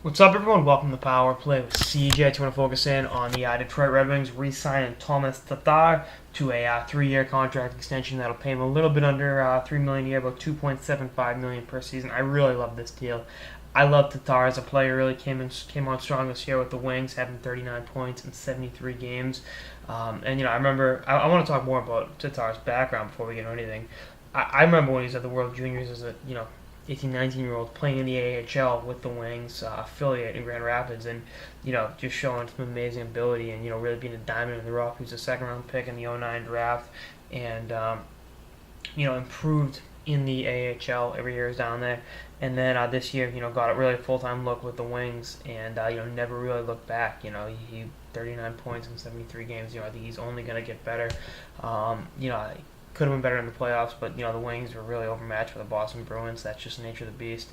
What's up, everyone? Welcome to Power Play with CJ. I want to focus in on the Detroit Red Wings re-signing Tomas Tatar to a 3-year contract extension that'll pay him a little bit under $3 million a year, about $2.75 million per season. I really love this deal. I love Tatar as a player. Really came on strong this year with the Wings, having 39 points in 73 games. I remember I want to talk more about Tatar's background before we get into anything. I remember when he was at the World Juniors as a 18, 19-year-old playing in the AHL with the Wings affiliate in Grand Rapids, and just showing some amazing ability and really being a diamond in the rough. He was a second-round pick in the '09 draft, and improved in the AHL every year he was down there. And then this year, got a really full-time look with the Wings, and never really looked back. He 39 points in 73 games. I think he's only going to get better. Could have been better in the playoffs, but the Wings were really overmatched for the Boston Bruins. That's just the nature of the beast.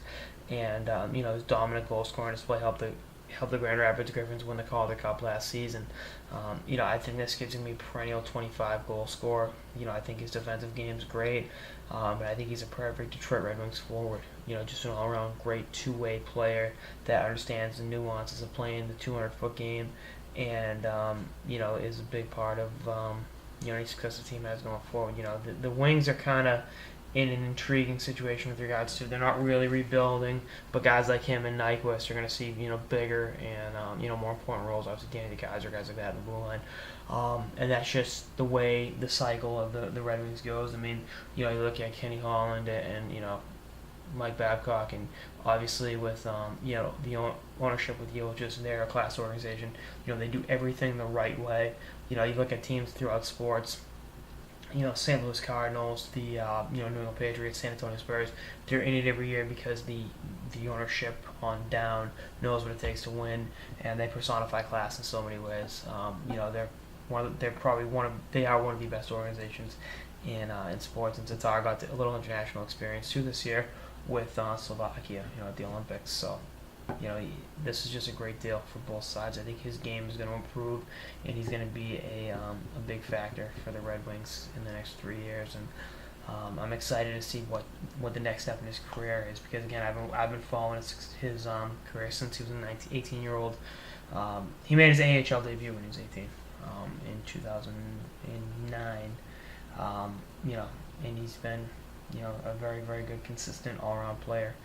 And his dominant goal scoring display helped the Grand Rapids Griffins win the Calder Cup last season. I think this gives him a perennial 25 goal scorer. I think his defensive game's great, but I think he's a perfect Detroit Red Wings forward. Just an all-around great two-way player that understands the nuances of playing the 200-foot game, and is a big part of any success the team has going forward. The Wings are kind of in an intriguing situation with regards to they're not really rebuilding, but guys like him and Nyquist are going to see bigger and more important roles. Obviously, Danny DeKeyser, guys like that in the blue line, and that's just the way the cycle of the Red Wings goes. I mean, you look at Kenny Holland and Mike Babcock, and obviously with the ownership with Yilchis, and they're a class organization. They do everything the right way. You look at teams throughout sports. St. Louis Cardinals, the New England Patriots, San Antonio Spurs. They're in it every year because the ownership on down knows what it takes to win, and they personify class in so many ways. They are one of the best organizations in sports. And Tatar got a little international experience too this year with Slovakia, at the Olympics. So, this is just a great deal for both sides. I think his game is going to improve, and he's going to be a big factor for the Red Wings in the next 3 years. And I'm excited to see what the next step in his career is, because again, I've been following his career since he was an 18-year-old. He made his AHL debut when he was 18 in 2009. And he's been a very, very good, consistent all-around player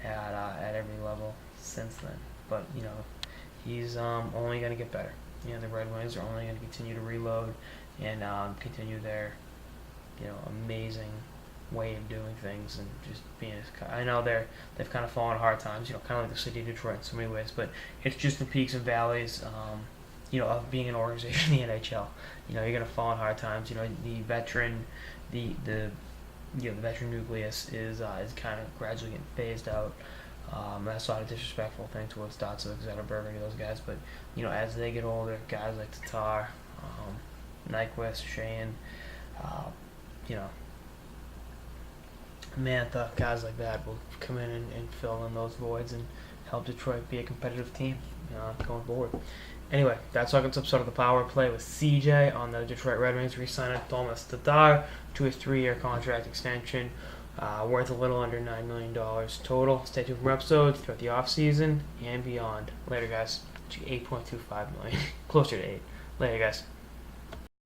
at every level since then. But he's only going to get better. The Red Wings are only going to continue to reload and continue their amazing way of doing things, and just being. I know they've kind of fallen hard times. Kind of like the city of Detroit in so many ways, but it's just the peaks and valleys. Of being an organization in the NHL. You're going to fall in hard times. The veteran, the veteran nucleus is kind of gradually getting phased out. That's not a disrespectful thing towards Datsyuk, Zetterberg, any of those guys, but as they get older, guys like Tatar, Nyquist, Shane, Mantha, guys like that will come in and fill in those voids and help Detroit be a competitive team going forward. Anyway, that's our episode of the Power Play with CJ on the Detroit Red Wings re-signing Tomas Tatar to his 3-year contract extension, worth a little under $9 million total. Stay tuned for more episodes throughout the offseason and beyond. Later, guys. $8.25 million. Closer to 8. Later, guys.